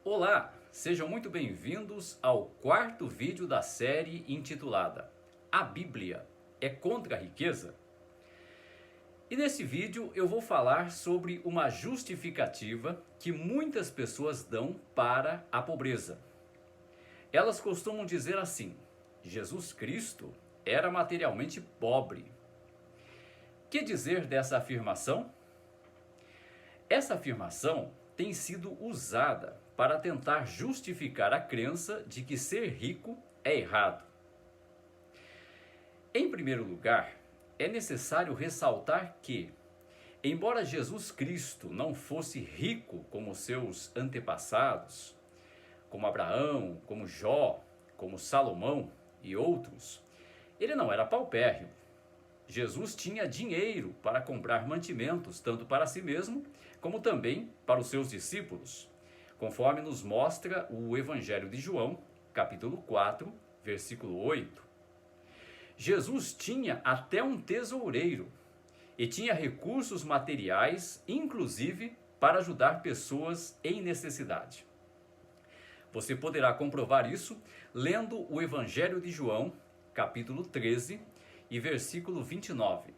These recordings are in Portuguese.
Olá, sejam muito bem-vindos ao quarto vídeo da série intitulada A Bíblia é contra a riqueza? E nesse vídeo eu vou falar sobre uma justificativa que muitas pessoas dão para a pobreza. Elas costumam dizer assim: Jesus Cristo era materialmente pobre. Que dizer dessa afirmação? Essa afirmação tem sido usada para tentar justificar a crença de que ser rico é errado. Em primeiro lugar, é necessário ressaltar que, embora Jesus Cristo não fosse rico como seus antepassados, como Abraão, como Jó, como Salomão e outros, ele não era paupérrimo. Jesus tinha dinheiro para comprar mantimentos, tanto para si mesmo, como também para os seus discípulos, conforme nos mostra o Evangelho de João, capítulo 4, versículo 8. Jesus tinha até um tesoureiro e tinha recursos materiais, inclusive para ajudar pessoas em necessidade. Você poderá comprovar isso lendo o Evangelho de João, capítulo 13, e versículo 29.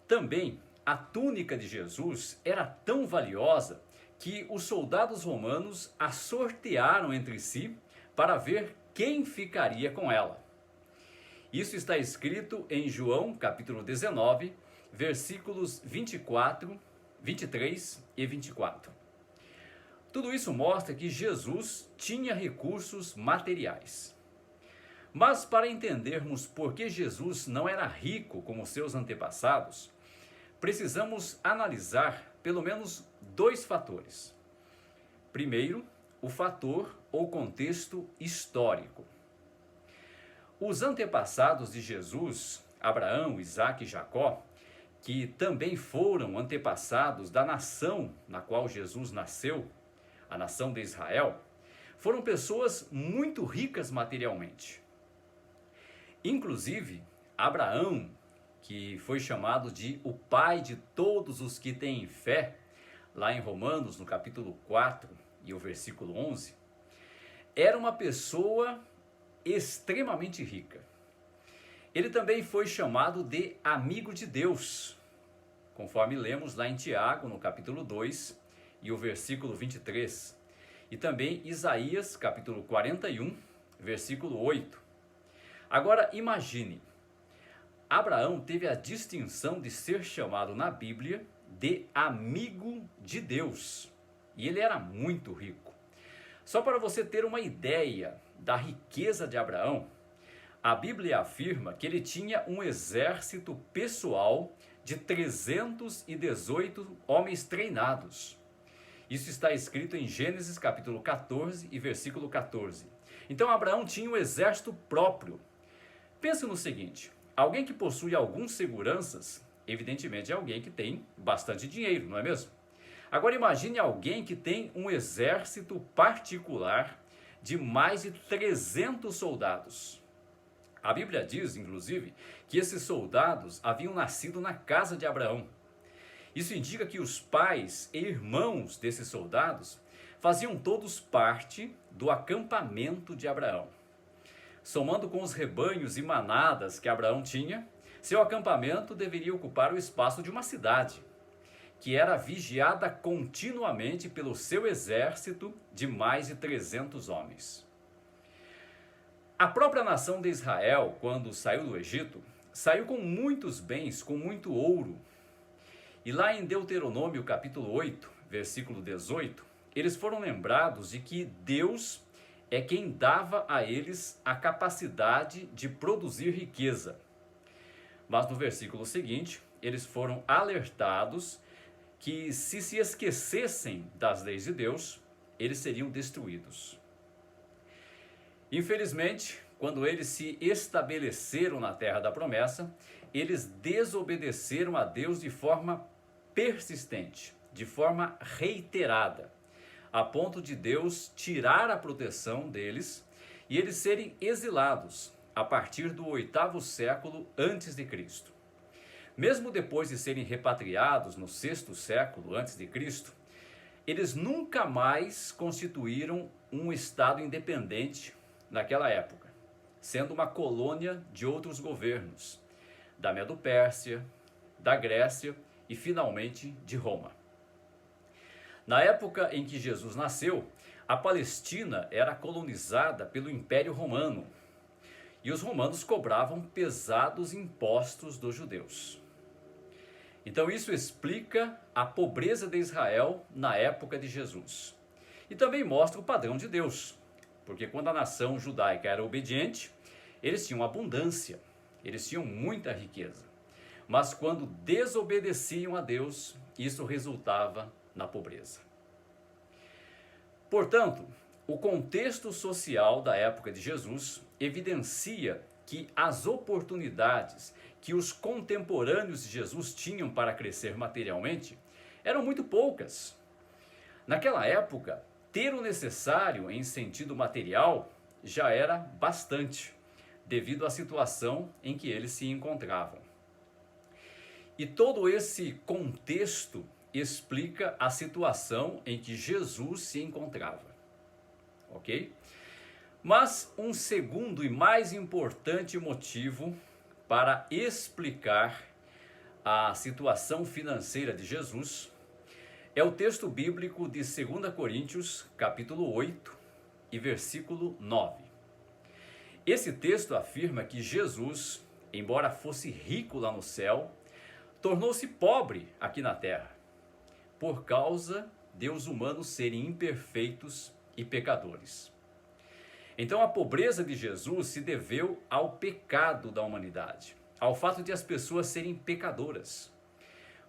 Também a túnica de Jesus era tão valiosa que os soldados romanos a sortearam entre si para ver quem ficaria com ela. Isso está escrito em João capítulo 19, versículos 24, 23 e 24. Tudo isso mostra que Jesus tinha recursos materiais. Mas para entendermos por que Jesus não era rico como seus antepassados, precisamos analisar pelo menos dois fatores. Primeiro, o fator ou contexto histórico. Os antepassados de Jesus, Abraão, Isaque e Jacó, que também foram antepassados da nação na qual Jesus nasceu, a nação de Israel, foram pessoas muito ricas materialmente. Inclusive, Abraão, que foi chamado de o pai de todos os que têm fé, lá em Romanos, no capítulo 4 e o versículo 11, era uma pessoa extremamente rica. Ele também foi chamado de amigo de Deus, conforme lemos lá em Tiago, no capítulo 2 e o versículo 23, e também Isaías, capítulo 41, versículo 8. Agora imagine, Abraão teve a distinção de ser chamado na Bíblia de amigo de Deus, e ele era muito rico. Só para você ter uma ideia da riqueza de Abraão, a Bíblia afirma que ele tinha um exército pessoal de 318 homens treinados. Isso está escrito em Gênesis capítulo 14 e versículo 14. Então Abraão tinha um exército próprio. Pense no seguinte: alguém que possui alguns seguranças, evidentemente é alguém que tem bastante dinheiro, não é mesmo? Agora imagine alguém que tem um exército particular de mais de 300 soldados. A Bíblia diz, inclusive, que esses soldados haviam nascido na casa de Abraão. Isso indica que os pais e irmãos desses soldados faziam todos parte do acampamento de Abraão. Somando com os rebanhos e manadas que Abraão tinha, seu acampamento deveria ocupar o espaço de uma cidade, que era vigiada continuamente pelo seu exército de mais de 300 homens. A própria nação de Israel, quando saiu do Egito, saiu com muitos bens, com muito ouro. E lá em Deuteronômio capítulo 8, versículo 18, eles foram lembrados de que Deus é quem dava a eles a capacidade de produzir riqueza. Mas no versículo seguinte, eles foram alertados que se esquecessem das leis de Deus, eles seriam destruídos. Infelizmente, quando eles se estabeleceram na terra da promessa, eles desobedeceram a Deus de forma persistente, de forma reiterada, a ponto de Deus tirar a proteção deles e eles serem exilados a partir do 8º século antes de Cristo. Mesmo depois de serem repatriados no 6º século antes de Cristo, eles nunca mais constituíram um estado independente naquela época, sendo uma colônia de outros governos, da Medo-Pérsia, da Grécia e finalmente de Roma. Na época em que Jesus nasceu, a Palestina era colonizada pelo Império Romano e os romanos cobravam pesados impostos dos judeus. Então isso explica a pobreza de Israel na época de Jesus. E também mostra o padrão de Deus, porque quando a nação judaica era obediente, eles tinham abundância, eles tinham muita riqueza. Mas quando desobedeciam a Deus, isso resultava na pobreza. Portanto, o contexto social da época de Jesus evidencia que as oportunidades que os contemporâneos de Jesus tinham para crescer materialmente eram muito poucas. Naquela época, ter o necessário em sentido material já era bastante, devido à situação em que eles se encontravam. E todo esse contexto explica a situação em que Jesus se encontrava, ok? Mas um segundo e mais importante motivo para explicar a situação financeira de Jesus é o texto bíblico de 2 Coríntios, capítulo 8 e versículo 9. Esse texto afirma que Jesus, embora fosse rico lá no céu, tornou-se pobre aqui na terra, por causa de os humanos serem imperfeitos e pecadores. Então a pobreza de Jesus se deveu ao pecado da humanidade, ao fato de as pessoas serem pecadoras.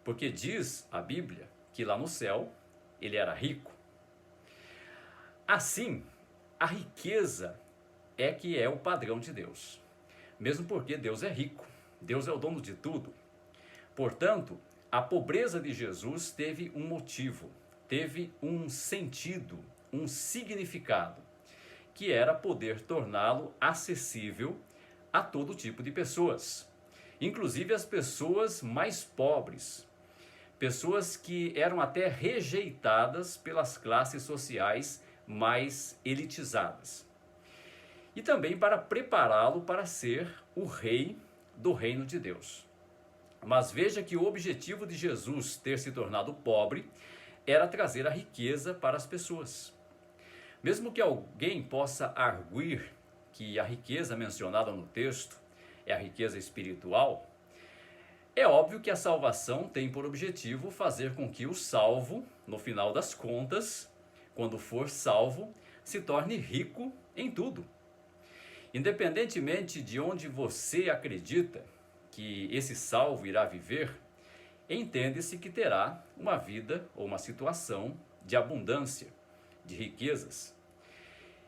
Porque diz a Bíblia que lá no céu ele era rico. Assim, a riqueza é que é o padrão de Deus, mesmo porque Deus é rico, Deus é o dono de tudo. Portanto, a pobreza de Jesus teve um motivo, teve um sentido, um significado, que era poder torná-lo acessível a todo tipo de pessoas, inclusive as pessoas mais pobres, pessoas que eram até rejeitadas pelas classes sociais mais elitizadas. E também para prepará-lo para ser o rei do reino de Deus. Mas veja que o objetivo de Jesus ter se tornado pobre era trazer a riqueza para as pessoas. Mesmo que alguém possa arguir que a riqueza mencionada no texto é a riqueza espiritual, é óbvio que a salvação tem por objetivo fazer com que o salvo, no final das contas, quando for salvo, se torne rico em tudo. Independentemente de onde você acredita que esse salvo irá viver, entende-se que terá uma vida ou uma situação de abundância, de riquezas.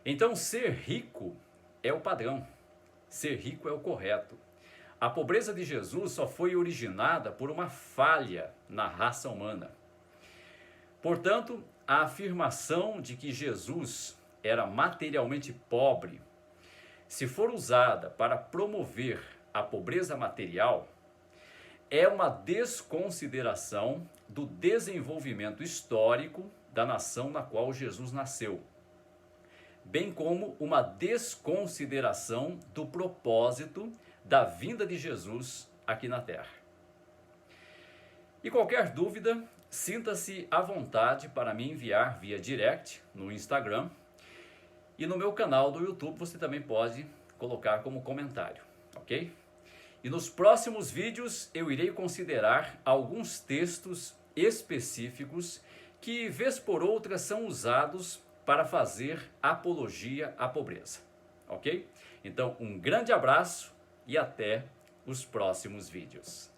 Então, ser rico é o padrão, ser rico é o correto. A pobreza de Jesus só foi originada por uma falha na raça humana. Portanto, a afirmação de que Jesus era materialmente pobre, se for usada para promover a pobreza material, é uma desconsideração do desenvolvimento histórico da nação na qual Jesus nasceu, bem como uma desconsideração do propósito da vinda de Jesus aqui na Terra. E qualquer dúvida, sinta-se à vontade para me enviar via direct no Instagram, e no meu canal do YouTube você também pode colocar como comentário, ok? E nos próximos vídeos eu irei considerar alguns textos específicos que, vez por outra, são usados para fazer apologia à pobreza, ok? Então, um grande abraço e até os próximos vídeos.